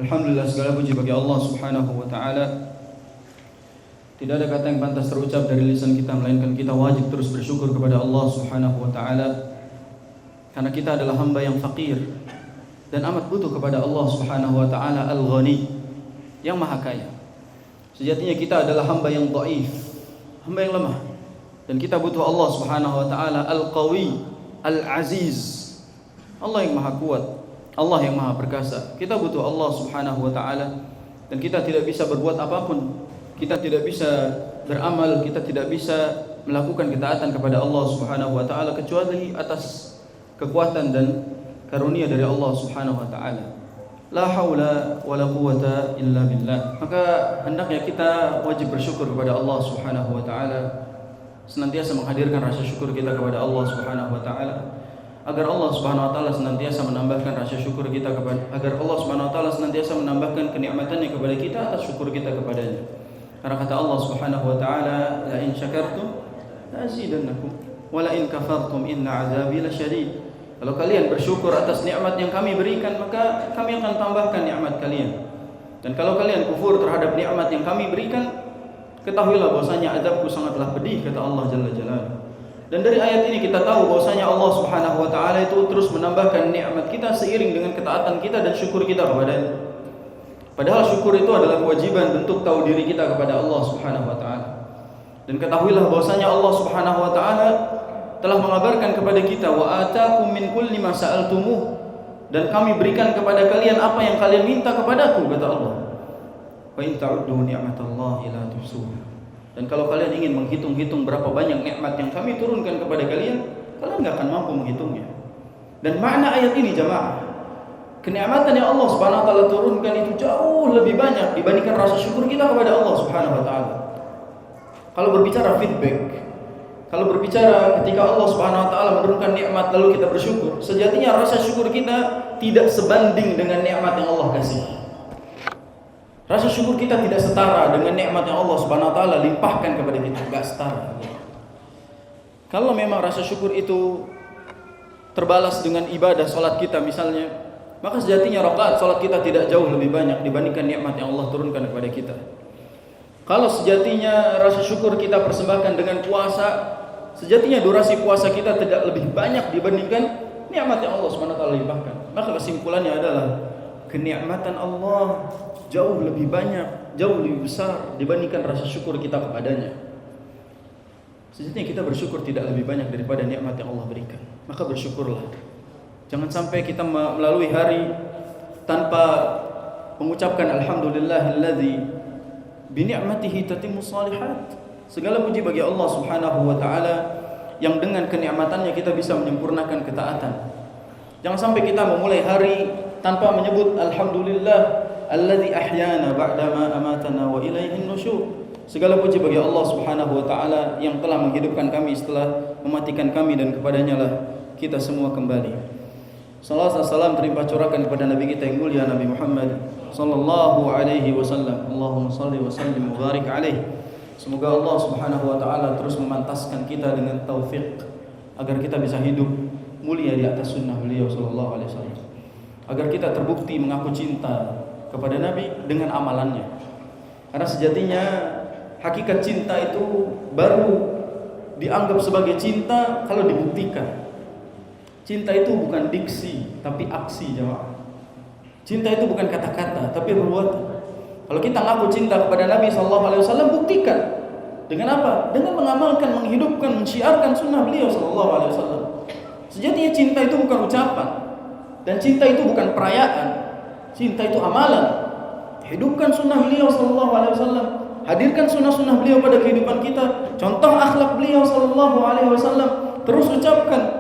Alhamdulillah, segala puji bagi Allah Subhanahu wa taala. Tidak ada kata yang pantas terucap dari lisan kita melainkan kita wajib terus bersyukur kepada Allah Subhanahu wa taala. Karena kita adalah hamba yang fakir dan amat butuh kepada Allah Subhanahu wa taala Al-Ghani, yang maha kaya. Sejatinya kita adalah hamba yang dhaif, hamba yang lemah, dan kita butuh Allah Subhanahu wa taala Al-Qawi, Al-Aziz, Allah yang maha kuat, Allah yang maha perkasa. Kita butuh Allah Subhanahu wa taala, dan kita tidak bisa berbuat apapun. Kita tidak bisa beramal, kita tidak bisa melakukan ketaatan kepada Allah Subhanahu wa taala kecuali atas kekuatan dan karunia dari Allah Subhanahu wa taala. La haula wala quwata illa billah. Maka hendaknya kita wajib bersyukur kepada Allah Subhanahu wa taala, senantiasa menghadirkan rasa syukur kita kepada Allah Subhanahu wa taala, agar Allah Subhanahu wa taala senantiasa menambahkan rasa syukur kita agar Allah Subhanahu wa taala senantiasa menambahkan kenikmatannya kepada kita atas syukur kita kepadanya. Karena kata Allah Subhanahu wa taala, la in syakartum la azidannakum wa la in kafartum inna azabi lasyadid. Kalau kalian bersyukur atas nikmat yang kami berikan, maka kami akan tambahkan nikmat kalian. Dan kalau kalian kufur terhadap nikmat yang kami berikan, ketahuilah bahwasanya azabku sangatlah pedih, kata Allah Jalla Jalaluhu. Dan dari ayat ini kita tahu bahwasanya Allah Subhanahu wa taala itu terus menambahkan nikmat kita seiring dengan ketaatan kita dan syukur kita kepadanya. Padahal syukur itu adalah kewajiban bentuk tahu diri kita kepada Allah Subhanahu wa taala. Dan ketahuilah bahwasanya Allah Subhanahu wa taala telah mengabarkan kepada kita, wa ataakum min kulli ma sa'altumuh, dan kami berikan kepada kalian apa yang kalian minta kepadaku, kata Allah. Wa in ta'uddu ni'matallahi la tuhsuha. Dan kalau kalian ingin menghitung-hitung berapa banyak nikmat yang kami turunkan kepada kalian, kalian enggak akan mampu menghitungnya. Dan makna ayat ini jemaah, kenikmatan yang Allah Subhanahu wa taala turunkan itu jauh lebih banyak dibandingkan rasa syukur kita kepada Allah Subhanahu wa taala. Kalau berbicara feedback, kalau berbicara ketika Allah Subhanahu wa taala menurunkan nikmat lalu kita bersyukur, sejatinya rasa syukur kita tidak sebanding dengan nikmat yang Allah kasih. Rasa syukur kita tidak setara dengan nikmat yang Allah Subhanahu wa taala limpahkan kepada kita, enggak setara. Kalau memang rasa syukur itu terbalas dengan ibadah salat kita misalnya, maka sejatinya rakaat salat kita tidak jauh lebih banyak dibandingkan nikmat yang Allah turunkan kepada kita. Kalau sejatinya rasa syukur kita persembahkan dengan puasa, sejatinya durasi puasa kita tidak lebih banyak dibandingkan nikmat yang Allah SWT limpahkan. Maka kesimpulannya adalah kenikmatan Allah jauh lebih banyak, jauh lebih besar dibandingkan rasa syukur kita kepadanya. Sejatinya kita bersyukur tidak lebih banyak daripada nikmat yang Allah berikan. Maka bersyukurlah. Jangan sampai kita melalui hari tanpa mengucapkan alhamdulillahilladzi bi ni'matihi tatimmus shalihat. Segala puji bagi Allah Subhanahu wa taala yang dengan kenikmatannya kita bisa menyempurnakan ketaatan. Jangan sampai kita memulai hari tanpa menyebut alhamdulillah alladzi ahyana ba'dama amatana wa ilaihin nusyur. Segala puji bagi Allah Subhanahu wa taala yang telah menghidupkan kami setelah mematikan kami, dan kepadanya lah kita semua kembali. Salawat dan salam terlimpah curahkan kepada Nabi kita yang mulia Nabi Muhammad sallallahu alaihi wasallam. Allahumma shalli wa sallim wa barik alaihi. Semoga Allah Subhanahu wa taala terus memantaskan kita dengan taufik agar kita bisa hidup mulia di atas sunnah beliau sallallahu alaihi wasallam. Agar kita terbukti mengaku cinta kepada Nabi dengan amalannya. Karena sejatinya hakikat cinta itu baru dianggap sebagai cinta kalau dibuktikan. Cinta itu bukan diksi, tapi aksi, jemaah. Cinta itu bukan kata-kata, tapi perbuatan. Kalau kita ngaku cinta kepada Nabi SAW, buktikan. Dengan apa? Dengan mengamalkan, menghidupkan, mensyiarkan sunnah beliau SAW. Sejatinya cinta itu bukan ucapan, dan cinta itu bukan perayaan. Cinta itu amalan. Hidupkan sunnah beliau SAW. Hadirkan sunnah-sunnah beliau pada kehidupan kita. Contoh akhlak beliau SAW. Terus ucapkan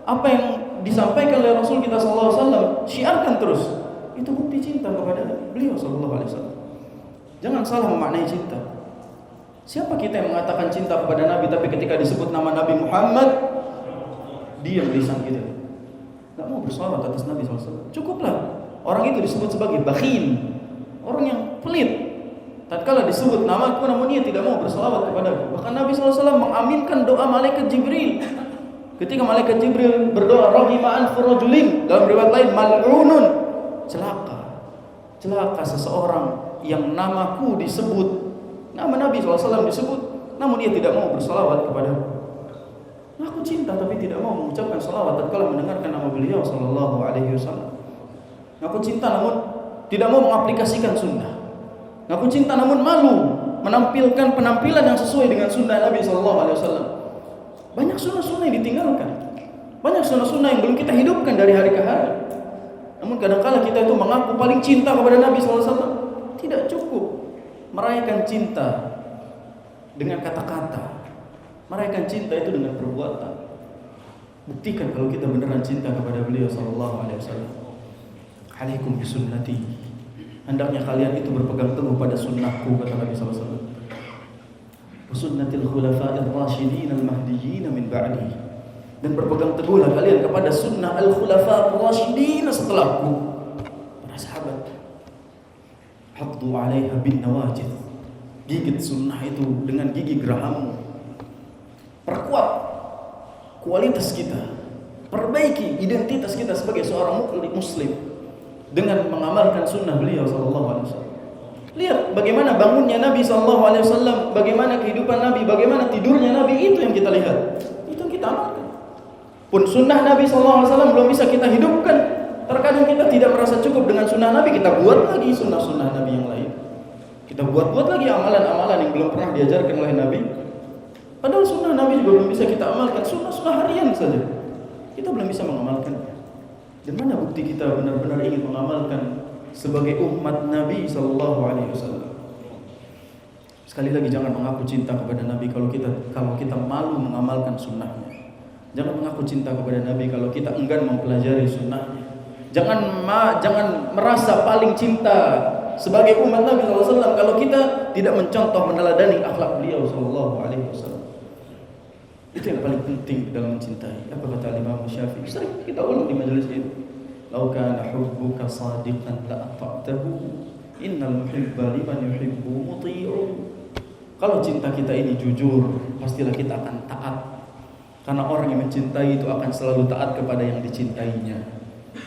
apa yang disampaikan oleh Rasul kita sallallahu alaihi wasallam, syiarkan terus. Itu bukti cinta kepada beliau sallallahu alaihi wasallam. Jangan salah memaknai cinta. Siapa kita yang mengatakan cinta kepada Nabi tapi ketika disebut nama Nabi Muhammad diam lisan kita? Enggak mau bersolawat atas Nabi sallallahu alaihi wasallam. Cukuplah. Orang itu disebut sebagai bakhil, orang yang pelit. Tatkala disebut namaku namun ia tidak mau bersolawat kepadaku. Bahkan Nabi sallallahu alaihi wasallam mengaminkan doa malaikat Jibril. Ketika malaikat Jibril berdoa rahima anfu rajulin, dalam riwayat lain mal'unun, celaka. Celaka seseorang yang namaku disebut, nama Nabi SAW disebut, namun dia tidak mau bersalawat kepadaku. Aku cinta tapi tidak mau mengucapkan salawat tatkala mendengarkan nama beliau sallallahu alaihi wasallam. Aku cinta namun tidak mau mengaplikasikan sunnah. Aku cinta namun malu menampilkan penampilan yang sesuai dengan sunnah Nabi sallallahu alaihi wasallam. Banyak sunnah-sunnah yang ditinggalkan. Banyak sunnah-sunnah yang belum kita hidupkan dari hari ke hari. Namun kadang-kala kita itu mengaku paling cinta kepada Nabi sallallahu alaihi wasallam. Tidak cukup merayakan cinta dengan kata-kata. Merayakan cinta itu dengan perbuatan. Buktikan kalau kita beneran cinta kepada beliau sallallahu alaihi wasallam. Alaikum bisunnati. Hendaknya kalian itu berpegang teguh pada sunnahku, kata Nabi sallallahu alaihi wasallam. Sunnatil khulafa'ir rasyidin al-mahdiyyin min ba'di. Dan berpegang teguhlah kalian kepada sunnah al-khulafa'ir rasyidin setelahku. Para sahabat, haddu 'alaiha bin nawajid. Gigit sunnah itu dengan gigi gerahammu. Perkuat kualitas kita, perbaiki identitas kita sebagai seorang muslim dengan mengamalkan sunnah beliau sallallahu alaihi wasallam. Lihat bagaimana bangunnya Nabi sallallahu alaihi wasallam, bagaimana kehidupan Nabi, bagaimana tidurnya Nabi, itu yang kita lihat. Itu yang kita amalkan. Pun sunnah Nabi sallallahu alaihi wasallam belum bisa kita hidupkan. Terkadang kita tidak merasa cukup dengan sunnah Nabi, kita buat lagi sunnah-sunnah Nabi yang lain. Kita buat lagi amalan-amalan yang belum pernah diajarkan oleh Nabi. Padahal sunnah Nabi juga belum bisa kita amalkan. Sunnah harian saja kita belum bisa mengamalkannya. Dan mana bukti kita benar-benar ingin mengamalkan sebagai umat Nabi sallallahu alaihi wasallam? Sekali lagi, jangan mengaku cinta kepada Nabi kalau kita malu mengamalkan sunnahnya. Jangan mengaku cinta kepada Nabi kalau kita enggan mempelajari sunnahnya. Jangan merasa paling cinta sebagai umat Nabi sallallahu alaihi wasallam kalau kita tidak mencontoh meneladani akhlak beliau sallallahu alaihi wasallam. Itu yang paling penting dalam mencintai. Apa kata Imam Syafi'i? Sering kita ulang di majelis ini. Lau kana hubbuka sadiqan la ata'tahu, innal muhibba liman yuhibbu muti'u. Kalau cinta kita ini jujur, pastilah kita akan taat. Karena orang yang mencintai itu akan selalu taat kepada yang dicintainya.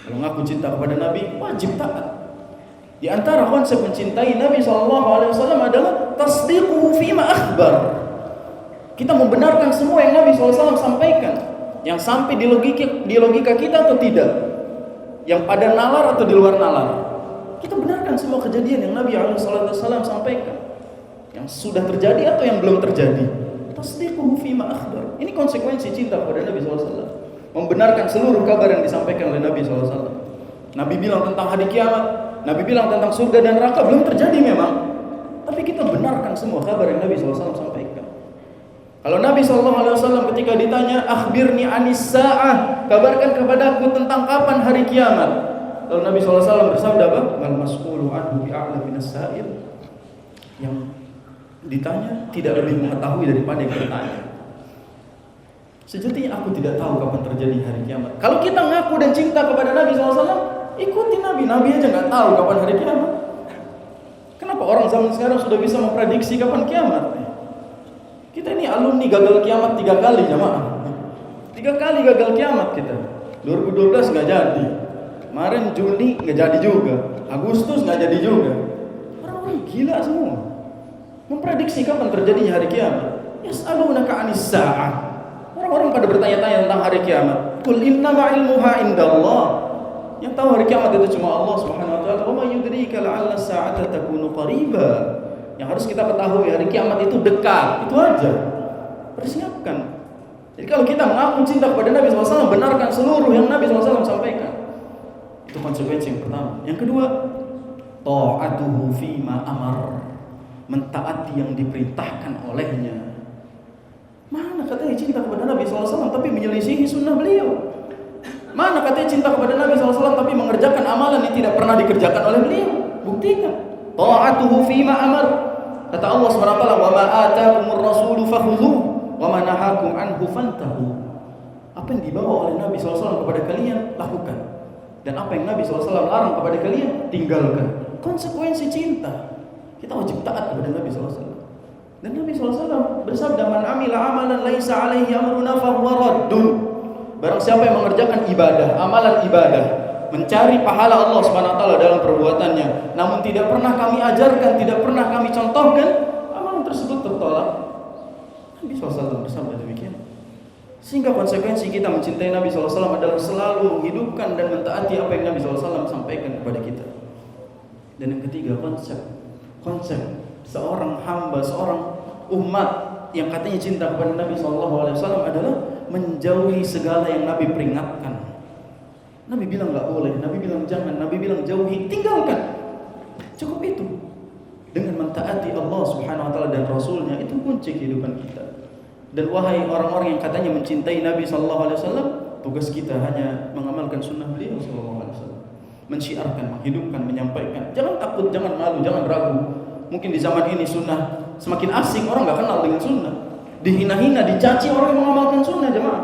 Kalau ngaku cinta kepada Nabi, wajib taat. Di antara konsep mencintai Nabi SAW adalah tasdiquhu fima akhbar. Kita membenarkan semua yang Nabi SAW sampaikan, yang sampai di logika kita atau tidak, yang pada nalar atau di luar nalar. Kita benarkan semua kejadian yang Nabi SAW sampaikan, yang sudah terjadi atau yang belum terjadi. Tasdiquhu fima akhbar. Ini konsekuensi cinta kepada Nabi SAW. Membenarkan seluruh kabar yang disampaikan oleh Nabi SAW. Nabi bilang tentang hari kiamat, Nabi bilang tentang surga dan neraka, belum terjadi memang, tapi kita benarkan semua kabar yang Nabi SAW sampaikan. Kalau Nabi SAW ketika ditanya, akhbirni anis sa'ah, kabarkan kepadaku tentang kapan hari kiamat. Lalu Nabi SAW bersabda apa? Mal mas'ulu anhu bi'a'lam minas sa'il. Yang ditanya tidak lebih mengetahui daripada yang bertanya. Sejatinya aku tidak tahu kapan terjadi hari kiamat. Kalau kita ngaku dan cinta kepada Nabi SAW, ikuti Nabi. Nabi aja nggak tahu kapan hari kiamat. Kenapa orang zaman sekarang sudah bisa memprediksi kapan kiamat? Kita ini alumni gagal kiamat 3 kali jamaah. 3 kali gagal kiamat kita. 2012 nggak jadi. Kemarin Juni nggak jadi juga. Agustus nggak jadi juga. Orang-orang gila semua. Memprediksi kapan terjadinya hari kiamat. Yas'alunaka 'anis sa'ah. Orang-orang pada bertanya-tanya tentang hari kiamat. Qul innama 'ilmuha indallah. Yang tahu hari kiamat itu cuma Allah Subhanahu wa taala. Wa may yudrika la'alla as-sa'ata takunu qariba. Yang harus kita ketahui, hari kiamat itu dekat. Itu aja. Persiapkan. Jadi kalau kita mengaku cinta kepada Nabi SAW, benarkan seluruh yang Nabi SAW sampaikan. Itu konsekuensi yang pertama. Yang kedua, ta'atuhu fima amar. Mentaati yang diperintahkan olehnya. Mana katanya cinta kepada Nabi SAW tapi menyelisihi sunnah beliau? Mana katanya cinta kepada Nabi SAW tapi mengerjakan amalan yang tidak pernah dikerjakan oleh beliau? Buktikan. Ta'atuhu fima amar. Kata Allah SWT, wa ma atakumur rasulu fakhudhuh wa ma nahakum anhu fantahu. Apa yang dibawa oleh Nabi SAW kepada kalian, lakukan. Dan apa yang Nabi SAW larang kepada kalian, tinggalkan. Konsekuensi cinta. Kita wajib taat kepada Nabi SAW. Dan Nabi SAW bersabda, man amila amalan laisa alaihi amruna fahuwa raddun. Barang siapa yang mengerjakan ibadah, amalan ibadah, mencari pahala Allah Subhanahu wa taala dalam perbuatannya, namun tidak pernah kami ajarkan, tidak pernah kami contohkan, amalan tersebut tertolak. Nabi SAW bersabda demikian. Sehingga konsekuensi kita mencintai Nabi SAW adalah selalu menghidupkan dan mentaati apa yang Nabi SAW sampaikan kepada kita. Dan yang ketiga, konsep seorang hamba, seorang umat yang katanya cinta kepada Nabi SAW adalah menjauhi segala yang Nabi peringatkan. Nabi bilang nggak boleh, Nabi bilang jangan, Nabi bilang jauhi, tinggalkan. Cukup itu. Dengan mentaati Allah Subhanahu wa taala dan Rasulnya, itu kunci kehidupan kita. Dan wahai orang-orang yang katanya mencintai Nabi sallallahu alaihi wasallam, tugas kita hanya mengamalkan sunnah beliau sallallahu alaihi wasallam. Mensyiarkan, menghidupkan, menyampaikan. Jangan takut, jangan malu, jangan ragu. Mungkin di zaman ini sunnah semakin asing, orang nggak kenal dengan sunnah. Dihina-hina, dicaci orang yang mengamalkan sunnah, jemaah.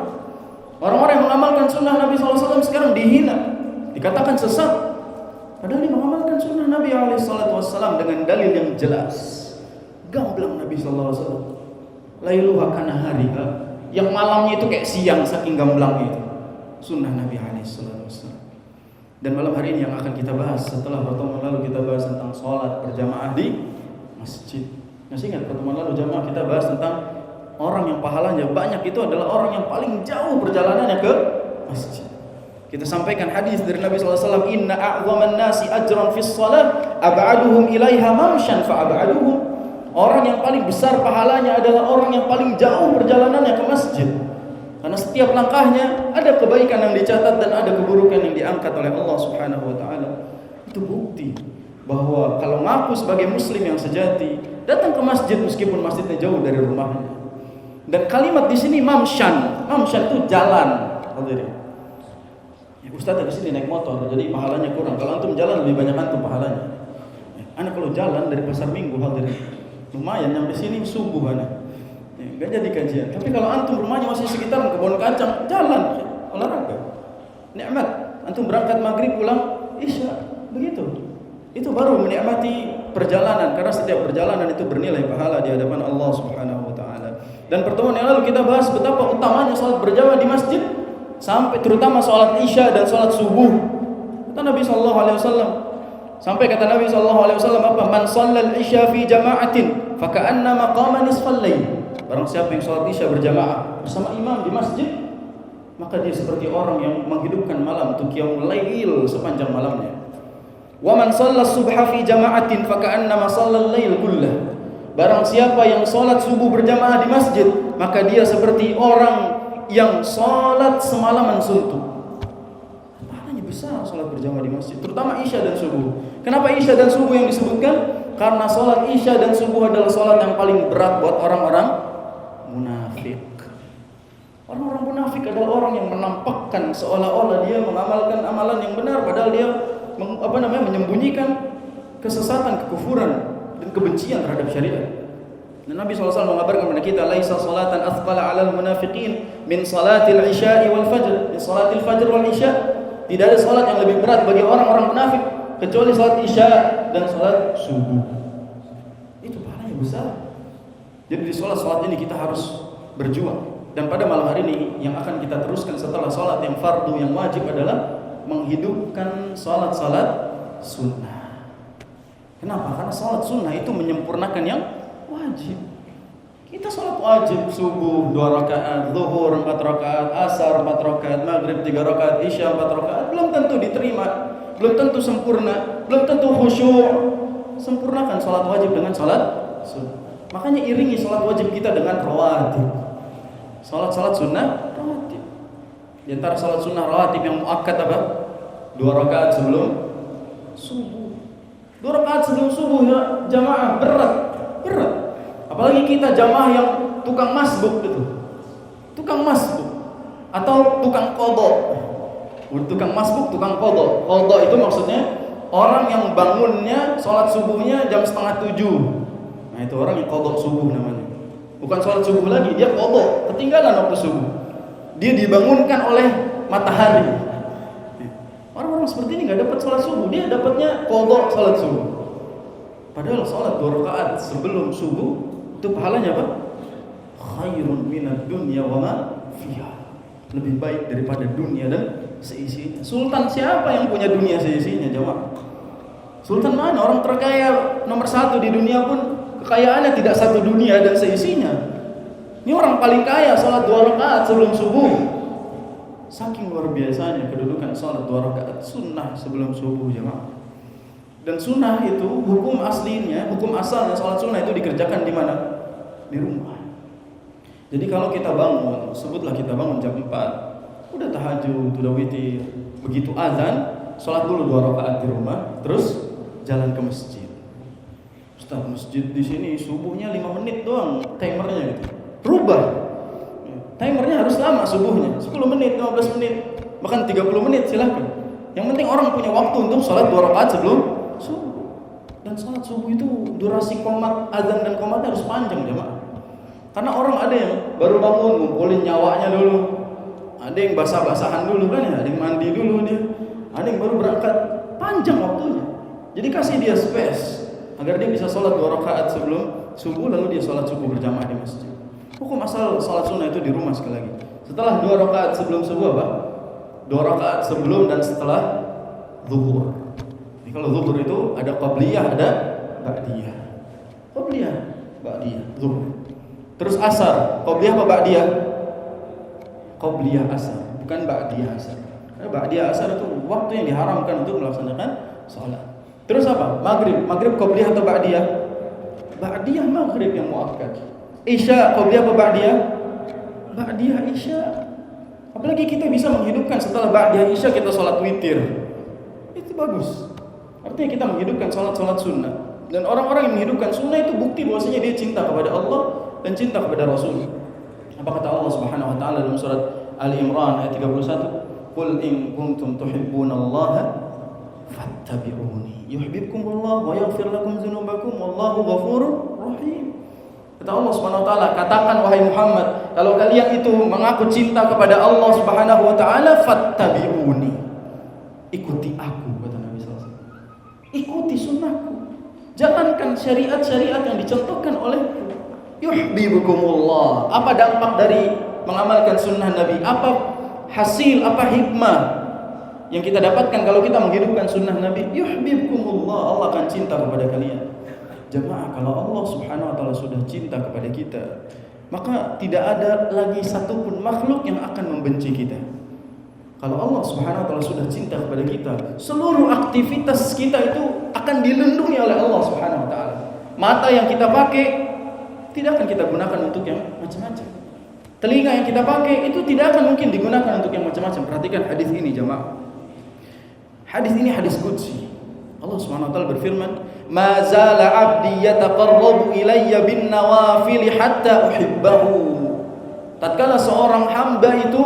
Orang-orang yang mengamalkan sunnah Nabi SAW sekarang dihina, dikatakan sesat. Padahal dia mengamalkan sunnah Nabi SAW dengan dalil yang jelas. Gamblang Nabi SAW. Lailuha kana hariha. Yang malamnya itu kayak siang saking gamblangnya itu. Sunnah Nabi SAW. Dan malam hari ini yang akan kita bahas, setelah pertemuan lalu kita bahas tentang sholat berjamaah di masjid. Masih ingat pertemuan lalu jamaah kita bahas tentang orang yang pahalanya banyak itu adalah orang yang paling jauh perjalanannya ke masjid. Kita sampaikan hadis dari Nabi SAW, inna a'zaman nasi ajran fis salat ab'aduhum ilaiha mamshan fa'ab'aduhum. Orang yang paling besar pahalanya adalah orang yang paling jauh perjalanannya ke masjid. Karena setiap langkahnya ada kebaikan yang dicatat dan ada keburukan yang diangkat oleh Allah Subhanahu wa taala. Itu bukti bahwa kalau ngaku sebagai muslim yang sejati, datang ke masjid meskipun masjidnya jauh dari rumahnya. Dan kalimat di sini mamshan itu jalan. Ya, Ustaz di sini naik motor, jadi pahalanya kurang. Kalau antum jalan lebih banyak antum pahalanya. Anak kalau jalan dari pasar Minggu lumayan, sampai sini subuh anak. Enggak jadi kajian. Tapi kalau antum rumahnya masih sekitaran kebun kacang, jalan olahraga. Nikmat. Antum berangkat maghrib pulang isya, begitu. Itu baru menikmati perjalanan, karena setiap perjalanan itu bernilai pahala di hadapan Allah Subhanahu wa taala. Dan pertemuan yang lalu kita bahas betapa utamanya salat berjamaah di masjid, sampai terutama salat isya dan salat subuh. Kata Nabi sallallahu alaihi wasallam, sampai kata Nabi sallallahu alaihi wasallam apa? Man shallal isya fi jama'atin fa ka'annama qama nisfal lail. Barang siapa yang salat isya berjamaah bersama imam di masjid, maka dia seperti orang yang menghidupkan malam untuk qiyamul lail sepanjang malamnya. Wa man shalla subha fi jama'atin fa ka'annama shallal lail kullah. Barang siapa yang sholat subuh berjamaah di masjid, maka dia seperti orang yang sholat semalaman suntuk. Pahalanya besar sholat berjamaah di masjid, terutama isya dan subuh. Kenapa isya dan subuh yang disebutkan? Karena sholat isya dan subuh adalah sholat yang paling berat buat orang-orang munafik. Orang-orang munafik adalah orang yang menampakkan seolah-olah dia mengamalkan amalan yang benar, padahal dia menyembunyikan kesesatan, kekufuran dan kebencian terhadap syariat. Dan Nabi SAW mengabarkan kepada kita, laisa salatan athqala 'alal munafiqin min salatil isya'i wal fajr. Min salatil fajr wal isya'. Tidak ada salat yang lebih berat bagi orang-orang munafik kecuali salat isya dan salat subuh. Itu pahalanya besar. Jadi di salat-salat ini kita harus berjuang. Dan pada malam hari ini yang akan kita teruskan setelah salat yang fardu yang wajib adalah menghidupkan salat-salat sunnah. Kenapa? Karena salat sunnah itu menyempurnakan yang wajib. Kita salat wajib subuh 2 rakaat, zuhur 4 rakaat, asar 4 rakaat, maghrib 3 rakaat, isya 4 rakaat, belum tentu diterima, belum tentu sempurna, belum tentu khusyuk. Sempurnakan salat wajib dengan salat sunnah. Makanya iringi salat wajib kita dengan rawatib. Salat-salat sunnah rawatib. Di antara salat sunnah rawatib yang muakkad apa? 2 rakaat sebelum subuh. 2 rakaat sebelum subuh ya jamaah berat. Apalagi kita jamaah yang tukang masbuk gitu. Tukang masbuk atau tukang qadha. Tukang masbuk, tukang qadha. Qadha itu maksudnya orang yang bangunnya salat subuhnya jam 6:30. Nah, itu orang yang qadha subuh namanya. Bukan salat subuh lagi, dia qadha, ketinggalan waktu subuh. Dia dibangunkan oleh matahari. Orang-orang seperti ini enggak dapat salat subuh, dia dapatnya qadha salat subuh. Padahal salat 2 rakaat sebelum subuh itu pahalanya apa? Khairun minad dunya wa ma fiha. Lebih baik daripada dunia dan seisinya. Sultan siapa yang punya dunia seisinya, jemaah? Sultan mana? Orang terkaya nomor 1 di dunia pun kekayaannya tidak satu dunia dan seisinya. Ini orang paling kaya sholat 2 rakaat sebelum subuh. Saking luar biasanya kedudukan sholat 2 rakaat sunnah sebelum subuh, jemaah. Dan sunnah itu hukum aslinya, hukum asalnya sholat sunnah itu dikerjakan di mana? Di rumah. Jadi kalau kita bangun, sebutlah kita bangun jam 4, udah tahajud, udah witir, begitu azan, sholat dulu 2 rakaat di rumah, terus jalan ke masjid. Ustaz, masjid di sini subuhnya 5 menit doang timernya gitu. Rubah. Timernya harus lama subuhnya, 10 menit, 15 menit, bahkan 30 menit silahkan. Yang penting orang punya waktu untuk sholat 2 rakaat sebelum subuh. Dan sholat subuh itu durasi qomat, azan dan qomatnya harus panjang, jemaah. Karena orang ada yang baru bangun ngumpulin nyawanya dulu, ada yang basah-basahan dulu kan ya, ada yang mandi dulu dia, ada yang baru berangkat, panjang waktunya. Jadi kasih dia space agar dia bisa sholat 2 rakaat sebelum subuh, lalu dia sholat subuh berjamaah di masjid. Hukum asal sholat sunnah itu di rumah sekali lagi. Setelah 2 rakaat sebelum subuh apa? 2 rakaat sebelum dan setelah zuhur. Jadi kalau zuhur itu ada qabliyah, ada ba'diyah. Qabliyah, ba'diyah, zuhur. Terus asar, qabliyah apa ba'diyah? Qabliyah asar, bukan ba'diyah asar. Karena ba'diyah asar itu waktu yang diharamkan untuk melaksanakan salat. Terus apa? Maghrib, maghrib qabliyah atau ba'diyah? Ba'diyah maghrib yang muakkad. Isya, qabliyah apa ba'diyah? Ba'diyah isya. Apalagi kita bisa menghidupkan setelah ba'diyah isya kita salat witir. Itu bagus. Artinya kita menghidupkan salat-salat sunnah. Dan orang-orang yang menghidupkan sunnah itu bukti bahwasanya dia cinta kepada Allah dan cinta kepada Rasul. Apa kata Allah Subhanahu wa taala dalam surat Ali Imran ayat 31? Qul in kuntum tuhibbunallaha fattabi'uni yuhibbukumullah wa yaghfir lakum dzunubakum wallahu ghafurur rahim. Kata Allah Subhanahu wa taala, katakan wahai Muhammad, kalau kalian itu mengaku cinta kepada Allah Subhanahu wa taala, fattabi'uni. Ikuti aku, kata Nabi sallallahu alaihi wasallam. Ikuti sunnahku. Jalankan syariat-syariat yang dicontohkan olehku. Yuhibbukumullah. Apa dampak dari mengamalkan sunnah Nabi? Apa hasil, apa hikmah yang kita dapatkan kalau kita menghidupkan sunnah Nabi? Yuhibbukumullah. Allah akan cinta kepada kalian. Jemaah, kalau Allah Subhanahu wa taala sudah cinta kepada kita, maka tidak ada lagi satupun makhluk yang akan membenci kita. Kalau Allah Subhanahu wa taala sudah cinta kepada kita, seluruh aktivitas kita itu akan dilindungi oleh Allah Subhanahu wa taala. Mata yang kita pakai tidak akan kita gunakan untuk yang macam-macam. Telinga yang kita pakai itu tidak akan mungkin digunakan untuk yang macam-macam. Perhatikan hadis ini, jemaah. Hadis ini hadis qudsi. Allah Subhanahu wa taala berfirman, "Ma zala 'abdi yataqarrabu ilayya bin nawafil hatta uhibbahu." Tatkala seorang hamba itu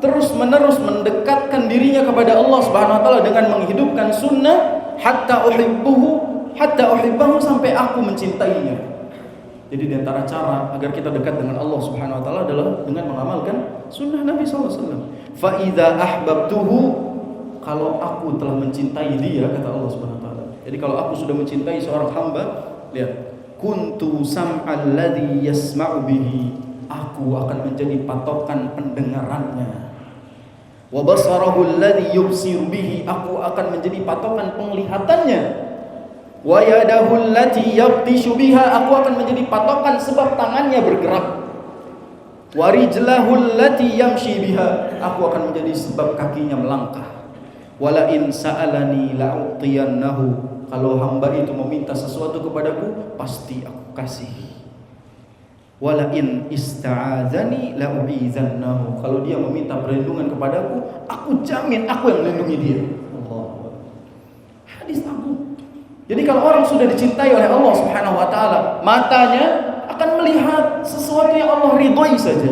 terus-menerus mendekatkan dirinya kepada Allah Subhanahu wa taala dengan menghidupkan sunnah, hatta uhibbahu sampai aku mencintainya. Jadi di antara cara agar kita dekat dengan Allah Subhanahu wa taala adalah dengan mengamalkan sunnah Nabi sallallahu alaihi wasallam. Fa idza ahbabtuhu, kalau aku telah mencintai dia, kata Allah Subhanahu wa taala. Jadi kalau aku sudah mencintai seorang hamba, lihat, kuntu sam'al ladzi yasma'u bihi, aku akan menjadi patokan pendengarannya. Wa basarahu alladzi yubsiru bihi, aku akan menjadi patokan penglihatannya. Wa yadahu allati yabtishu biha, aku akan menjadi patokan sebab tangannya bergerak. Wa rijlahu allati yamshi biha, aku akan menjadi sebab kakinya melangkah. Wala in sa'alani la'utiyannahu, kalau hamba itu meminta sesuatu kepadaku pasti aku kasih. Wala in ista'adzani la'u'izannahu, kalau dia meminta perlindungan kepadaku, aku jamin aku yang melindungi dia. Allah. Hadis agung. Jadi kalau orang sudah dicintai oleh Allah Subhanahu wa taala, matanya akan melihat sesuatu yang Allah ridhoi saja.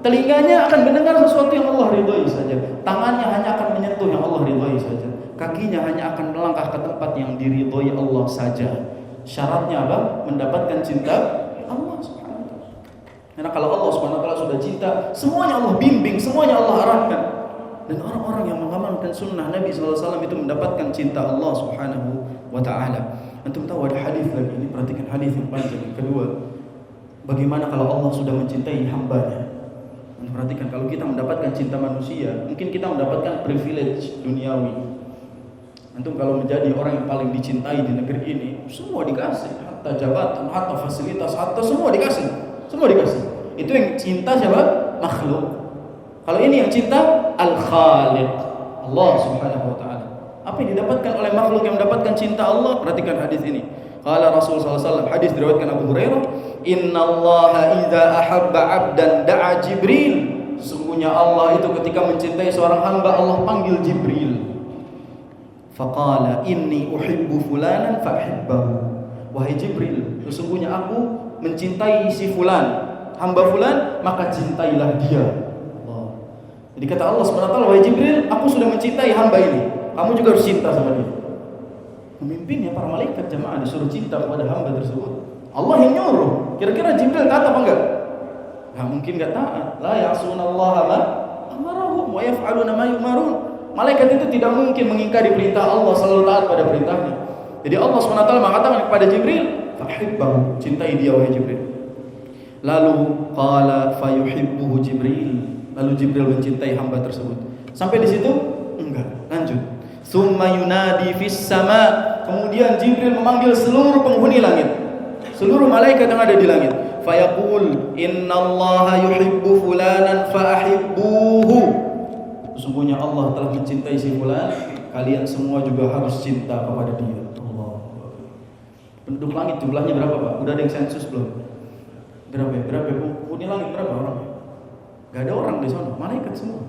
Telinganya akan mendengar sesuatu yang Allah ridhoi saja. Tangannya hanya akan menyentuh yang Allah ridhoi saja. Kakinya hanya akan melangkah ke tempat yang diridhoi Allah saja. Syaratnya apa? Mendapatkan cinta Allah Subhanahu wa taala. Karena kalau Allah Subhanahu wa taala sudah cinta, semuanya Allah bimbing, semuanya Allah arahkan. Dan orang-orang yang mengamalkan sunnah Nabi sallallahu alaihi wasallam itu mendapatkan cinta Allah Subhanahu wa ta'ala. Antum tahu ada hadis lagi, ini perhatikan hadis yang panjang. Yang kedua, bagaimana kalau Allah sudah mencintai hambanya? perhatikan, kalau kita mendapatkan cinta manusia, mungkin kita mendapatkan privilege duniawi. Antum kalau menjadi orang yang paling dicintai di negeri ini, semua dikasih, hatta jabatan, hatta fasilitas, hatta semua dikasih. Semua dikasih. Itu yang cinta siapa? Makhluk. Kalau ini yang cinta Al-Khaliq, Allah Subhanahu wa taala. Apa yang didapatkan oleh makhluk yang mendapatkan cinta Allah? Perhatikan hadis ini. Qala Rasul sallallahu alaihi wasallam, hadis diriwayatkan Abu Hurairah, "Innallaha idza ahabba 'abdan da'a Jibril." Sesungguhnya Allah itu ketika mencintai seorang hamba, Allah panggil Jibril. Faqala inni uhibbu fulanan fa'hibbahu. Wahai Jibril, sesungguhnya aku mencintai si fulan, hamba fulan, maka cintailah dia. Allah. Jadi kata Allah SWT, wahai Jibril, aku sudah mencintai hamba ini, kamu juga harus cinta sama dia. Pemimpinnya para malaikat jamaah disuruh cinta kepada hamba tersebut. Allah yang nyuruh. Kira-kira Jibril taat apa enggak? Nah, mungkin enggak taat. La ya'sunallaha ma amarahum wa yaf'aluna ma yu'marun. Malaikat itu tidak mungkin mengingkari perintah Allah, selalu taat pada perintahnya. Jadi Allah SWT mengatakan kepada Jibril, "Fahibbahu," cintai dia wahai Jibril. Lalu qala fayuhibbuhu Jibril. Lalu Jibril mencintai hamba tersebut. Sampai di situ? Enggak, lanjut. Summa yunadi fis sama. Kemudian Jibril memanggil seluruh penghuni langit, seluruh malaikat yang ada di langit. Fayaqul, "Innallaha yuhibbu fulanan fa'ahibbuhu." Sesungguhnya Allah telah mencintai si fulan, kalian semua juga harus cinta kepada dia. Allah. Penduduk langit jumlahnya berapa, Pak? Udah ada yang sensus belum? Berapa? Penghuni langit berapa orang? Gak ada orang di sana, malaikat semua.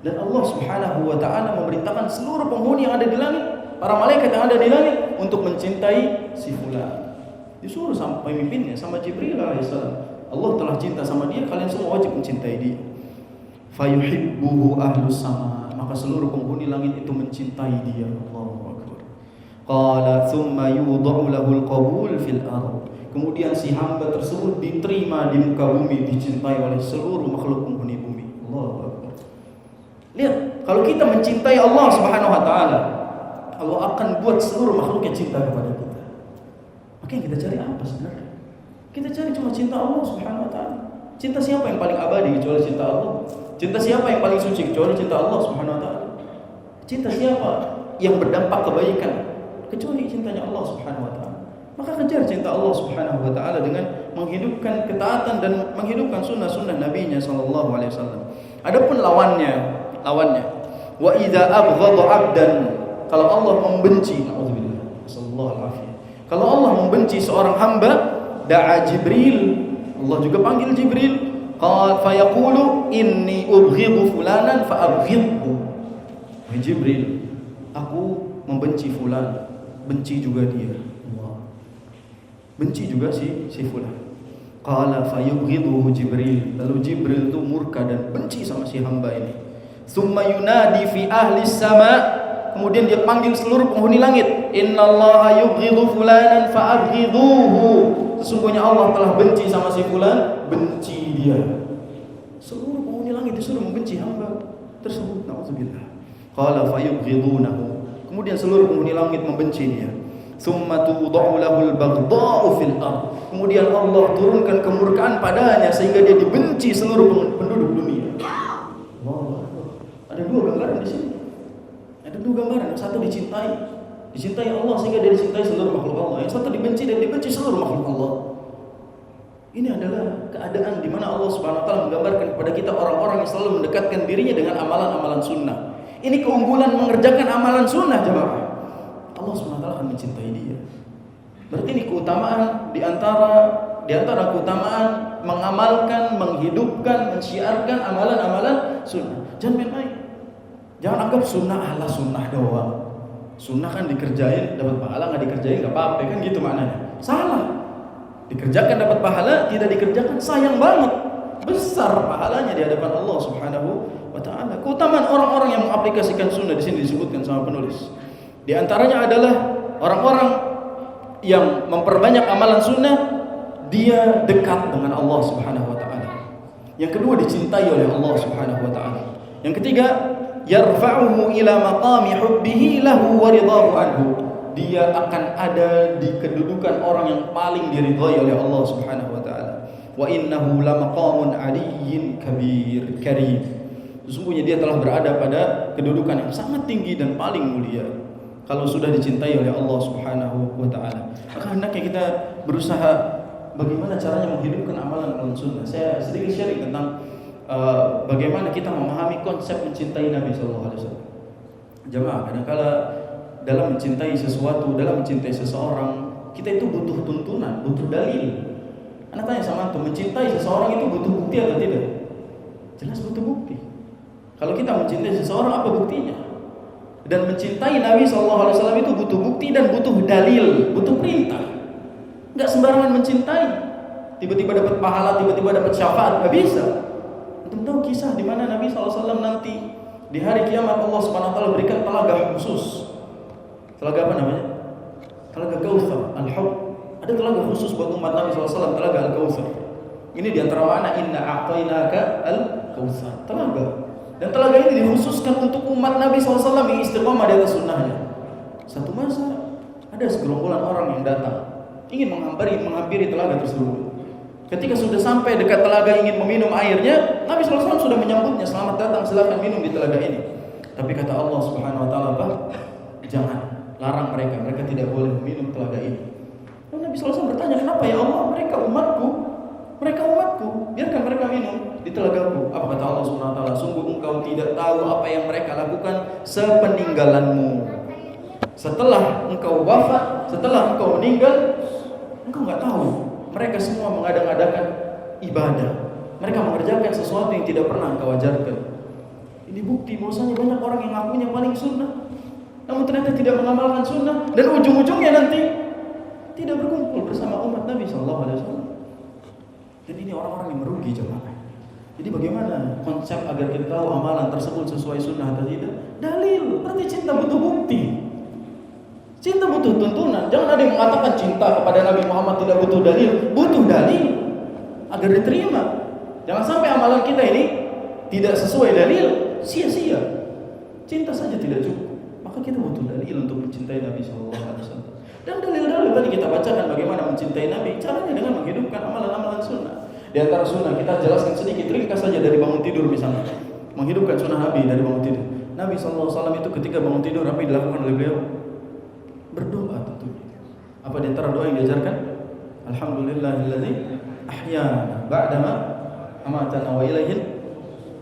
Dan Allah Subhanahu wa taala memerintahkan seluruh penghuni yang ada di langit, para malaikat yang ada di langit untuk mencintai si fulan. Disuruh sama pemimpinnya, sama Jibril alaihissalam. Allah telah cinta sama dia, kalian semua wajib mencintai dia. Fayuhibbuhu ahlus sama, maka seluruh penghuni langit itu mencintai dia. Allahu akbar. Qala thumma yudha'u lahul qabul fil ardh. Kemudian si hamba tersebut diterima di muka bumi, dicintai oleh seluruh makhluk penghuni bumi. Allahu akbar. Lihat, kalau kita mencintai Allah Subhanahu wa taala, Allah akan buat seluruh makhluknya cinta kepada kita. Maka yang kita cari apa sebenarnya? Kita cari cuma cinta Allah Subhanahu wa taala. Cinta siapa yang paling abadi kecuali cinta Allah? Cinta siapa yang paling suci kecuali cinta Allah Subhanahu wa taala? Cinta siapa yang berdampak kebaikan kecuali cintanya Allah Subhanahu wa taala? Maka kejar cinta Allah Subhanahu wa taala dengan menghidupkan ketaatan dan menghidupkan sunnah-sunnah nabinya sallallahu alaihi wasallam. Adapun lawannya, wa idza abghadha 'abdan, kalau Allah membenci, naudzubillah, sallallahu alaihi. Kalau Allah membenci seorang hamba, da'a Jibril, Allah juga panggil Jibril. Qala fayaqulu inni ubghidhu fulanan fa'abghidhu. Wahai Jibril, aku membenci fulan, benci juga dia. Allah. Benci juga si fulan. Qala fayubghidhu Jibril. Lalu Jibril itu murka dan benci sama si hamba ini. Tsumma yunadi fi ahli sama. Kemudian dia panggil seluruh penghuni langit, "Innallaha yubghidhu fulanan fa'abghidhuhu." Sesungguhnya Allah telah benci sama si fulan, benci dia. Seluruh penghuni langit disuruh membenci hamba tersebut. Nauzubillah. Qala fayubghidunahu. Kemudian seluruh penghuni langit membenci dia. Tsumma tudha'u lahul baghdha'u fil ardh. Kemudian Allah turunkan kemurkaan padanya sehingga dia dibenci seluruh penduduk dunia. Allah. Ada dua gambaran di sini. Ada dua gambaran. Yang satu dicintai Allah sehingga dia dicintai seluruh makhluk Allah. Yang satu dibenci dan dibenci seluruh makhluk Allah. Ini adalah keadaan di mana Allah Subhanahu wa taala menggambarkan kepada kita orang-orang yang selalu mendekatkan dirinya dengan amalan-amalan sunnah. Ini keunggulan mengerjakan amalan sunnah, jemaah. Allah Subhanahu wa taala akan mencintai dia. Berarti ini keutamaan di antara keutamaan mengamalkan, menghidupkan, mensyiarkan amalan-amalan sunnah. Jangan main-main. Jangan anggap sunnah ala sunnah doang. Sunnah kan dikerjain dapat pahala, nggak dikerjain nggak apa-apa, kan gitu maknanya. Salah. Dikerjakan dapat pahala, tidak dikerjakan sayang banget. Besar pahalanya di hadapan Allah Subhanahu wa taala. Keutamaan orang-orang yang mengaplikasikan sunnah di sini disebutkan sama penulis. Di antaranya adalah orang-orang yang memperbanyak amalan sunnah, dia dekat dengan Allah Subhanahu wa taala. Yang kedua, dicintai oleh Allah Subhanahu wa taala. Yang ketiga, yarfa'uhu ila maqami hubbihi lahu wa ridahu anhu. Dia akan ada di kedudukan orang yang paling diridhai oleh Allah Subhanahu wa taala. wa innahu lamaqamun aliyyin kabir karim. Sesungguhnya dia telah berada pada kedudukan yang sangat tinggi dan paling mulia kalau sudah dicintai oleh Allah Subhanahu wa taala. Maka hendaknya kita berusaha bagaimana caranya menghidupkan amalan sunnah. Saya sedikit sharing tentang bagaimana kita memahami konsep mencintai Nabi sallallahu alaihi wasallam. Jemaah, kadang-kala dalam mencintai sesuatu, dalam mencintai seseorang, kita itu butuh tuntunan, butuh dalil. Anda tanya sama antum, mencintai seseorang itu butuh bukti atau tidak? Jelas butuh bukti. Kalau kita mencintai seseorang, apa buktinya? Dan mencintai Nabi SAW itu butuh bukti dan butuh dalil, butuh perintah. Enggak sembarangan mencintai. Tiba-tiba dapat pahala, tiba-tiba dapat syafaat, enggak bisa. Antum tahu kisah di mana Nabi SAW nanti di hari kiamat Allah Subhanahu wa taala berikan telaga khusus. Telaga apa namanya? Telaga Kautsar, Al-Haud. Ada telaga khusus buat umat Nabi SAW, telaga Al-Kautsar. Ini di antara makna inna a'tainaka al-Kautsar, telaga. Dan telaga ini dikhususkan untuk umat Nabi SAW yang istiqamah di atas sunnahnya. Satu masa ada segerombolan orang yang datang ingin menghampiri telaga tersebut. Ketika sudah sampai dekat telaga ingin meminum airnya, Nabi SAW sudah menyambutnya, selamat datang, silakan minum di telaga ini. Tapi kata Allah Subhanahu Wa Taala, apa? Jangan, larang mereka, mereka tidak boleh minum telaga ini. Dan Nabi SAW bertanya, kenapa ya Allah? Mereka umatku, biarkan mereka minum di telagaku. Apa kata Allah Subhanahu Wa Taala? Sungguh engkau tidak tahu apa yang mereka lakukan sepeninggalanmu. Setelah engkau wafat, setelah engkau meninggal, engkau nggak tahu. Mereka semua mengadakan ibadah. Mereka mengerjakan sesuatu yang tidak pernah engkau ajarkan. Ini bukti bahwasanya banyak orang yang ngakunya paling sunnah, namun ternyata tidak mengamalkan sunnah, dan ujung-ujungnya nanti tidak berkumpul bersama umat Nabi SAW. Dan ini orang-orang yang merugi jemaah. Jadi bagaimana konsep agar kita tahu amalan tersebut sesuai sunnah atau tidak? Dalil. Berarti cinta butuh bukti. Cinta butuh tuntunan. Jangan ada yang mengatakan cinta kepada Nabi Muhammad tidak butuh dalil. Butuh dalil agar diterima. Jangan sampai amalan kita ini tidak sesuai dalil, sia-sia. Cinta saja tidak cukup. Maka kita butuh dalil untuk mencintai Nabi SAW. Dan dalil-dalil tadi kita bacakan bagaimana mencintai Nabi. Caranya dengan menghidupkan amalan-amalan sunnah. Di antara sunnah kita jelaskan sedikit ringkas saja dari bangun tidur misalnya. Menghidupkan sunnah Nabi dari bangun tidur. Nabi SAW itu ketika bangun tidur apa yang dilakukan oleh beliau? Berdoa tentunya. Apa di antara doa yang diajarkan? Alhamdulillahilladzi ahyana ba'dama amatana wa ilaihi.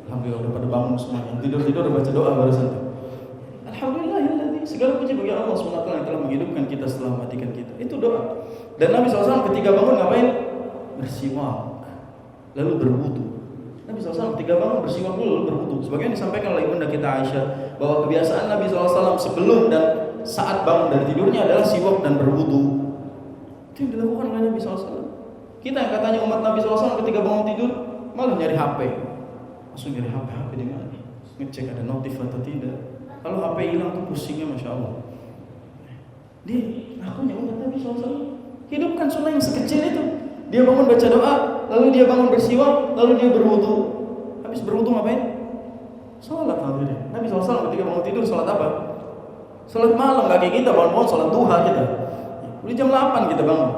Alhamdulillah udah pada bangun semua. Yang tidur-tidur baca doa barusan itu. Alhamdulillahilladzi, segala puji bagi Allah SWT yang telah menghidupkan kita setelah mematikan kita. Itu doa. Dan Nabi SAW ketika bangun ngapain? Bersiwak. Lalu berwudu. Nabi SAW ketika bangun bersiwak dulu lalu berwudu. Sebagaimana disampaikan oleh ibunda kita Aisyah bahwa kebiasaan Nabi SAW sebelum dan saat bangun dari tidurnya adalah siwak dan berwudu. Itu yang dilakukan oleh Nabi SAW. Kita yang katanya umat Nabi SAW ketika bangun tidur malah nyari HP. Langsung nyari HP di mana? Ngecek ada notif atau tidak. Kalau HP hilang tuh pusingnya Masya Allah. Dia ngakunya umat Nabi SAW. Hidupkan sunnah yang sekecil itu. Dia bangun baca doa, lalu dia bangun bersiwak, lalu dia berwudu. Habis berwudu ngapain? Salat hadirin. Nabi SAW ketika bangun tidur salat apa? Salat malam, gak kayak kita bangun salat duha kita. Udah jam 8 kita bangun.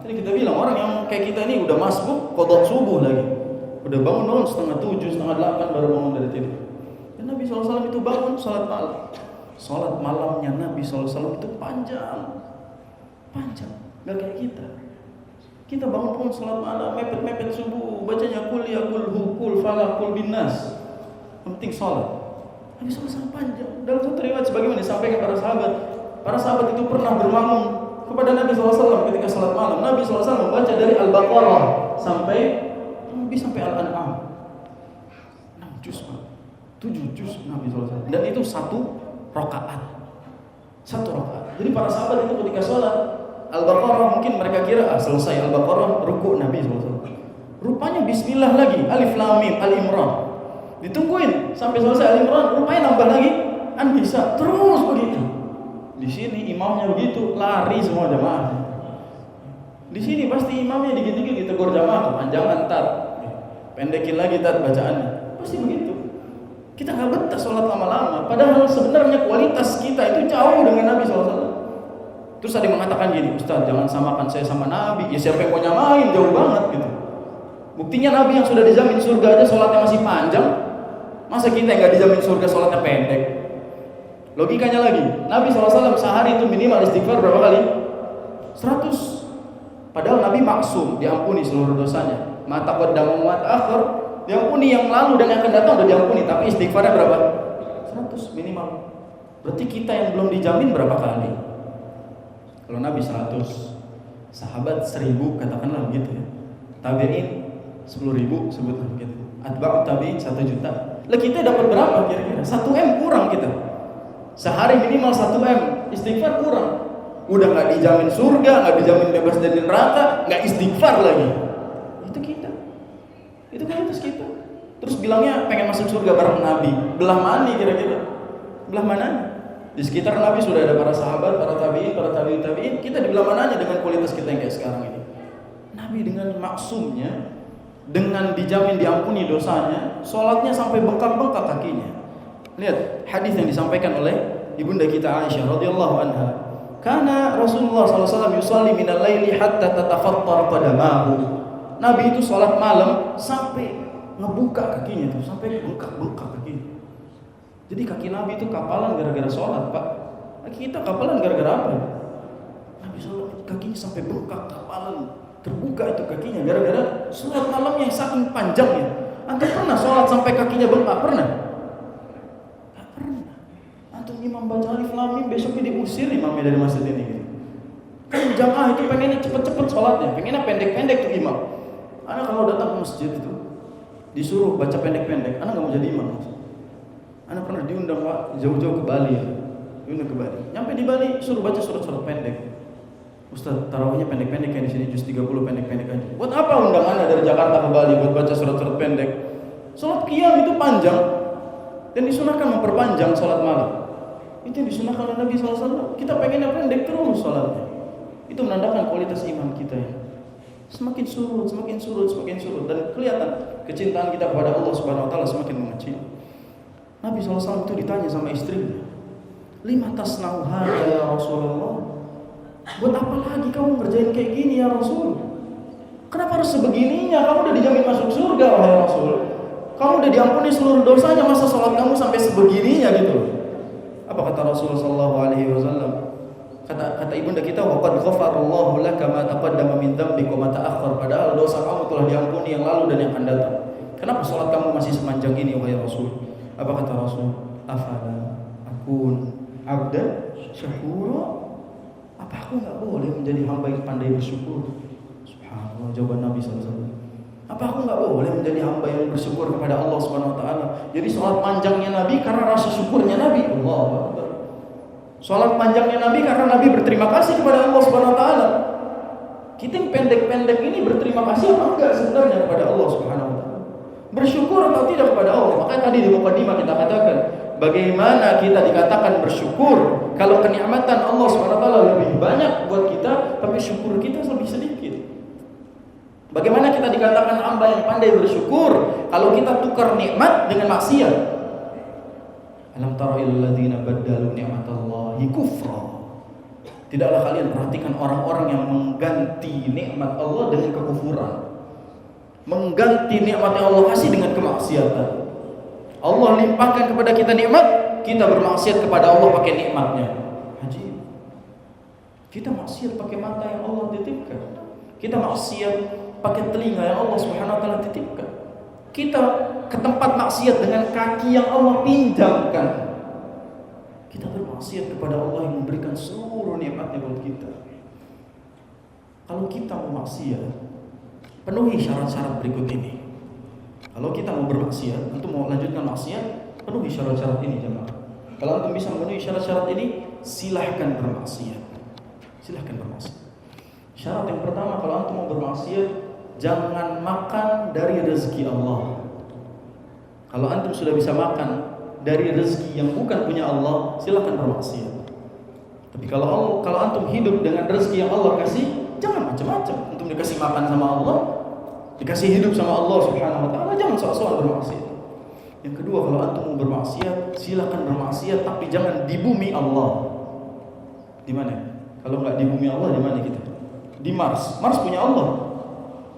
Jadi kita bilang orang yang kayak kita ini udah masbuk qadha subuh lagi. Udah bangun setengah 7, setengah 8 baru bangun dari tidur. Dan Nabi SAW itu bangun salat malam. Salat malamnya Nabi SAW itu panjang. Gak kayak kita. Kita bangun salat malam, mepet subuh, bacanya kul ya kul falaq kul binnas. Penting salat. Nabi SAW panjang. Dalam satu riwayat sebagaimana disampaikan para sahabat itu pernah bermakmum kepada Nabi SAW ketika salat malam. Nabi SAW membaca dari Al-Baqarah sampai Al-An'am. 6 juz, 7 juz Nabi SAW. Dan itu satu rakaat. Jadi para sahabat itu ketika salat Al-Baqarah mungkin mereka kira selesai Al-Baqarah ruku' Nabi SAW. Rupanya bismillah lagi, Alif Lam Mim Al-Imran. Ditungguin sampai selesai Al-Imran, rupanya nambah lagi An-Nisa, terus begitu. Di sini imamnya begitu, lari semua jamaah. Di sini pasti imamnya dikit-dikit ditegur jamaah, kepanjangan tat, pendekin lagi tat bacaannya. Pasti begitu. Kita nggak betah sholat lama-lama, padahal sebenarnya kualitas kita itu jauh dengan Nabi SAW. Terus ada yang mengatakan gini, Ustaz jangan samakan saya sama Nabi. Ya siapa yang mau nyamain, jauh banget gitu. Buktinya Nabi yang sudah dijamin surga aja sholatnya masih panjang. Masa kita yang gak dijamin surga sholatnya pendek? Logikanya lagi, Nabi SAW sehari itu minimal istighfar berapa kali? 100. Padahal Nabi maksum, diampuni seluruh dosanya. Ma taqaddama wa ta'akhkhar, diampuni yang lalu dan yang akan datang udah diampuni. Tapi istighfarnya berapa? 100 minimal. Berarti kita yang belum dijamin berapa kali? Kalau Nabi 100, sahabat 1000, katakanlah begitu ya. Tabi'in 10.000, sebutlah begitu. Atba'ut tabi'in 1 juta. Lah kita dapat berapa kira-kira? 1M kurang kita. Sehari minimal 1M, istighfar kurang. Udah nggak dijamin surga, nggak dijamin bebas dari neraka, nggak istighfar lagi. Itu kita. Itu kualitas kita. Terus bilangnya pengen masuk surga bareng Nabi. Belah mana kira-kira? Belah mana? Di sekitar Nabi sudah ada para sahabat, para tabi'in, para tabi'in. Kita di belah mananya dengan kualitas kita yang kayak sekarang ini? Nabi dengan maksumnya, dengan dijamin diampuni dosanya, sholatnya sampai bengkak-bengkak kakinya. Lihat hadis yang disampaikan oleh ibunda kita Aisyah radhiyallahu anha. Karena Rasulullah SAW yusalli minal laili hatta tatafattar qadamahu. Nabi itu sholat malam sampai ngebuka kakinya tuh, sampai bengkak-bengkak kakinya. Jadi kaki Nabi itu kapalan gara-gara sholat, Pak. Kaki kita kapalan gara-gara apa? Nabi sholat kakinya sampai bengkak, kapalan terbuka itu kakinya gara-gara sholat malam yang saking panjangnya. Antum pernah sholat sampai kakinya bengkak? Pernah? Gak pernah. Antum imam baca alif lam mim, besoknya diusir imamnya dari masjid ini gitu. Kan jamaah itu pengennya cepet-cepet sholatnya, pengennya pendek-pendek tuh imam. Anak kalau datang ke masjid itu disuruh baca pendek-pendek, anak gak mau jadi imam. Anak pernah diundang Pak jauh-jauh ke Bali ya. Diundang ke Bali. Nyampe di Bali suruh baca surat-surat pendek. Ustaz, tarawihnya pendek-pendek kayak di sini juz 30 pendek-pendek aja. Buat apa undang Anda dari Jakarta ke Bali buat baca surat-surat pendek? Salat qiyam itu panjang dan disunahkan memperpanjang salat malam. Itu yang disunahkan oleh Nabi SAW. Kita pengennya pendek terus salatnya. Itu menandakan kualitas iman kita ya. Semakin surut dan kelihatan kecintaan kita kepada Allah Subhanahu wa taala semakin mengecil. Nabi SAW itu ditanya sama istrinya, "Lima tasna'u hadza ya Rasulullah?" Buat apa lagi kamu ngerjain kayak gini ya Rasul? Kenapa harus sebegininya? Kamu udah dijamin masuk surga wahai Rasul. Kamu udah diampuni seluruh dosanya, masa sholat kamu sampai sebegininya gitu? Apa kata Rasulullah sallallahu alaihi wasallam? Kata ibunda kita, "Waqad ghafarallahu laka ma taqaddama min dzambika wa ma ta'akhkhar." Padahal dosa kamu telah diampuni yang lalu dan yang akan datang. Kenapa sholat kamu masih sepanjang ini wahai Rasul? Apa kata Rasul? "Afala akun abda syakura?" Apa aku nggak boleh menjadi hamba yang pandai bersyukur? Subhanallah, jawaban Nabi SAW. Apa aku nggak boleh menjadi hamba yang bersyukur kepada Allah Subhanahu Wa Taala? Jadi sholat panjangnya Nabi karena rasa syukurnya Nabi. Allahu Akbar. Sholat panjangnya Nabi karena Nabi berterima kasih kepada Allah Subhanahu Wa Taala. Kita yang pendek-pendek ini berterima kasih apa enggak sebenarnya kepada Allah Subhanahu Wa Taala? Bersyukur atau tidak kepada Allah? Makanya tadi di mukadimah kita katakan, bagaimana kita dikatakan bersyukur kalau kenikmatan Allah SWT lebih banyak buat kita, tapi syukur kita lebih sedikit. Bagaimana kita dikatakan hamba yang pandai bersyukur kalau kita tukar nikmat dengan maksiat? Alam tara ilal ladzina baddalu ni'matallahi kufra. Tidaklah kalian perhatikan orang-orang yang mengganti nikmat Allah dengan kekufuran, mengganti nikmat yang Allah kasih dengan kemaksiatan. Allah limpahkan kepada kita nikmat, kita bermaksiat kepada Allah pakai nikmatnya. Haji. Kita maksiat pakai mata yang Allah titipkan. Kita maksiat pakai telinga yang Allah Subhanahu wa taala titipkan. Kita ke tempat maksiat dengan kaki yang Allah pinjamkan. Kita bermaksiat kepada Allah yang memberikan seluruh nikmatnya buat kita. Kalau kita mau maksiat, penuhi syarat-syarat berikut ini. Kalau kita mau bermaksiat, untuk mau lanjutkan maksiat, penuhi syarat-syarat ini jemaah. Kalau antum bisa memenuhi syarat-syarat ini, silahkan bermaksiat. Silahkan bermaksiat. Syarat yang pertama, kalau antum mau bermaksiat, jangan makan dari rezeki Allah. Kalau antum sudah bisa makan dari rezeki yang bukan punya Allah, silahkan bermaksiat. Tapi kalau antum hidup dengan rezeki yang Allah kasih, jangan macam-macam. Antum dikasih makan sama Allah, dikasih hidup sama Allah Subhanahu wa taala, jangan sok-sokan bermaksiat. Yang kedua, kalau antum mau bermaksiat, silakan bermaksiat tapi jangan di bumi Allah. Di mana? Kalau enggak di bumi Allah, di mana kita? Di Mars. Mars punya Allah.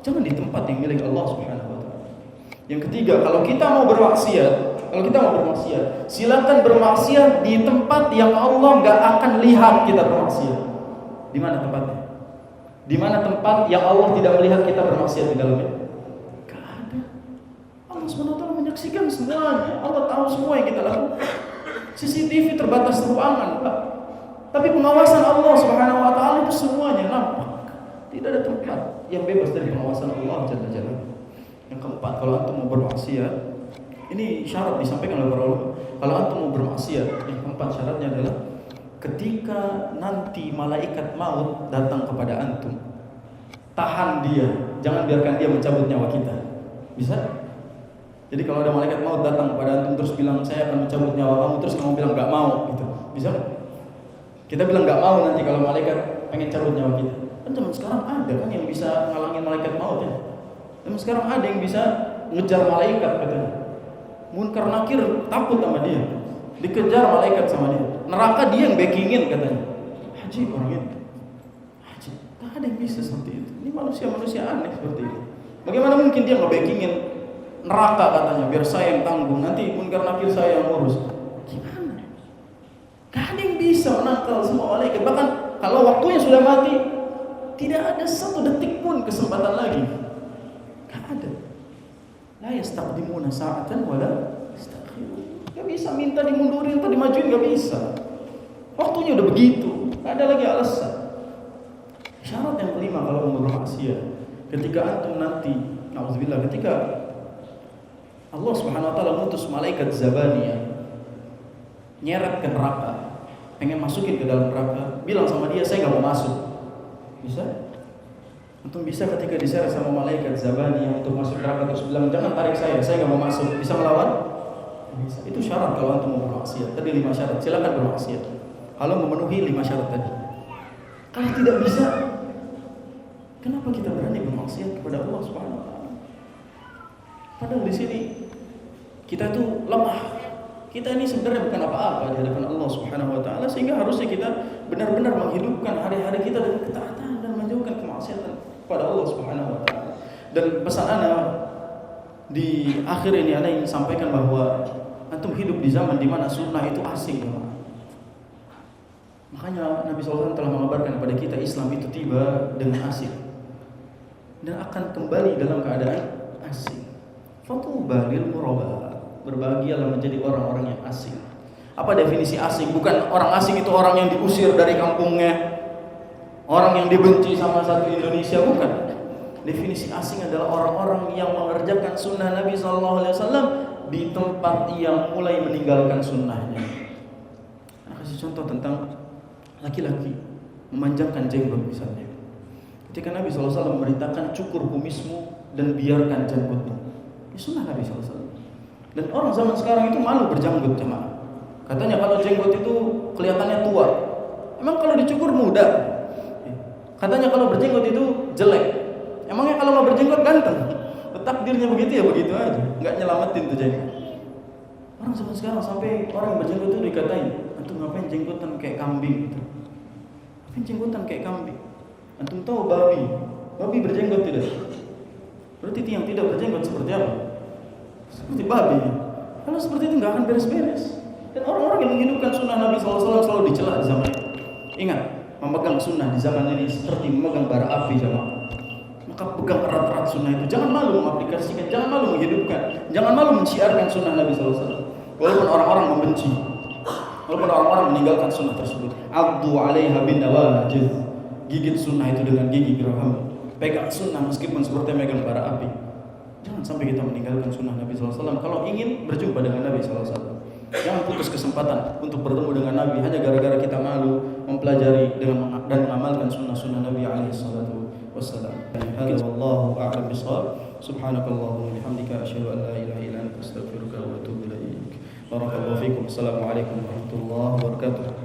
jangan di tempat yang milik Allah Subhanahu wa taala. Yang ketiga, kalau kita mau bermaksiat, silakan bermaksiat di tempat yang Allah nggak akan lihat kita bermaksiat. Di mana tempatnya? Di mana tempat yang Allah tidak melihat kita bermaksiat di dalamnya? Gak ada. Allah SWT menyaksikan semuanya. Allah tahu semua yang kita lakukan. CCTV terbatas ruangan, Pak. Tapi pengawasan Allah Subhanahu wa taala itu semuanya nampak. Tidak ada tempat yang bebas dari pengawasan Allah Jalla Jalla. Yang keempat, kalau antum mau bermaksiat, ini syarat disampaikan oleh para ulama. Kalau antum mau bermaksiat, yang keempat syaratnya adalah ketika nanti malaikat maut datang kepada antum, tahan dia, jangan biarkan dia mencabut nyawa kita. Bisa? Jadi kalau ada malaikat maut datang kepada antum terus bilang saya akan mencabut nyawa kamu, terus kamu bilang nggak mau, gitu. Bisa? Kita bilang nggak mau nanti kalau malaikat pengen cabut nyawa kita. Kan zaman sekarang ada kan yang bisa ngalangin malaikat maut ya. Zaman sekarang ada yang bisa ngejar malaikat katanya. Munkar Nakir takut sama dia, dikejar malaikat sama dia. Neraka dia yang backingin katanya. Haji orang ini. Haji. Tak ada yang bisa seperti itu. Ini manusia-manusia aneh seperti itu. Bagaimana mungkin dia nge-backingin neraka katanya biar saya yang tanggung, nanti Munkar Nakir saya yang urus. Gimana? Gak ada yang bisa menangkal semua malaikat. Bahkan kalau waktunya sudah mati, tidak ada satu detik pun kesempatan lagi. Gak ada. La yastaqdimuna sa'atan wala yastakhirun. Gak bisa minta dimundurin atau dimajuin, gak bisa. Waktunya udah begitu, gak ada lagi alasan. Syarat yang kelima kalau mau bermaksiat, ketika antum nanti, na'udzubillah, ketika Allah Subhanahu wa taala mengutus malaikat Zabaniyah nyeret ke neraka, pengen masukin ke dalam neraka, bilang sama dia saya gak mau masuk. Bisa? Antum bisa ketika diseret sama malaikat Zabaniyah untuk masuk neraka terus bilang jangan tarik saya gak mau masuk. Bisa melawan? Bisa. Itu syarat kalau antum mau bermaksiat. Tadi 5 syarat, silakan bermaksiat. Kalau memenuhi 5 syarat tadi. Kalau tidak bisa, kenapa kita berani bermaksiat kepada Allah Subhanahu wa taala? Padahal di sini kita tuh lemah. Kita ini sebenarnya bukan apa-apa di hadapan Allah Subhanahu wa taala, sehingga harusnya kita benar-benar menghidupkan hari-hari kita dengan ketaatan dan menjauhkan kemaksiatan kepada Allah Subhanahu wa taala. Dan pesan ana di akhir ini ana ingin sampaikan bahwa antum hidup di zaman di mana sunnah itu asing. Makanya Nabi SAW telah mengabarkan kepada kita Islam itu tiba dengan asing dan akan kembali dalam keadaan asing. Fatuba lil ghuraba. Berbahagialah menjadi orang-orang yang asing. Apa definisi asing? Bukan orang asing itu orang yang diusir dari kampungnya, orang yang dibenci sama satu Indonesia, bukan. Definisi asing adalah orang-orang yang mengerjakan sunnah Nabi SAW di tempat yang mulai meninggalkan sunnahnya. Nah, kasih contoh tentang laki-laki memanjangkan jenggot misalnya. Ketika Nabi SAW memerintahkan cukur kumismu dan biarkan jenggotmu, ini sunnah Nabi SAW. Dan orang zaman sekarang itu malu berjanggut, jemaah. Katanya kalau jenggot itu kelihatannya tua. Emang kalau dicukur muda? Katanya kalau berjenggot itu jelek. Emangnya kalau mau berjenggot ganteng? Takdirnya begitu ya begitu aja. Nggak nyelamatin tuh jenggot. Orang zaman sekarang sampai orang yang berjenggot itu dikatain, antum ngapain jenggotan kayak kambing gitu. Ngapain jenggotan kayak kambing? Antum tahu babi berjenggot tidak? Berarti yang tidak berjenggot seperti apa? Seperti babi. Kalau seperti itu nggak akan beres-beres. Dan orang-orang yang menghidupkan sunnah Nabi SAW selalu dicela di zaman ini. Ingat, memegang sunnah di zaman ini seperti memegang bara api, jemaah. Maka pegang erat-erat sunnah itu. Jangan malu mengaplikasikan, jangan malu menghidupkan, jangan malu menciarkan sunnah Nabi SAW. Walaupun orang-orang membenci, walaupun orang-orang meninggalkan sunnah tersebut. Abdu 'alaiha bin nawajid. Gigit sunnah itu dengan gigi geraham. Pegang sunnah meskipun seperti megang bara api. Jangan sampai kita meninggalkan sunnah Nabi SAW. Kalau ingin berjumpa dengan Nabi SAW, jangan putus kesempatan untuk bertemu dengan Nabi hanya gara-gara kita malu mempelajari dan mengamalkan sunnah-sunnah Nabi SAW. Hadza wallahu a'lam bishawab. Subhanakallahumma wa bihamdika asyhadu an la ilaha illa anta astaghfiruka wa atubu ilaik. Barakallahu fikum. Assalamualaikum warahmatullahi wabarakatuh.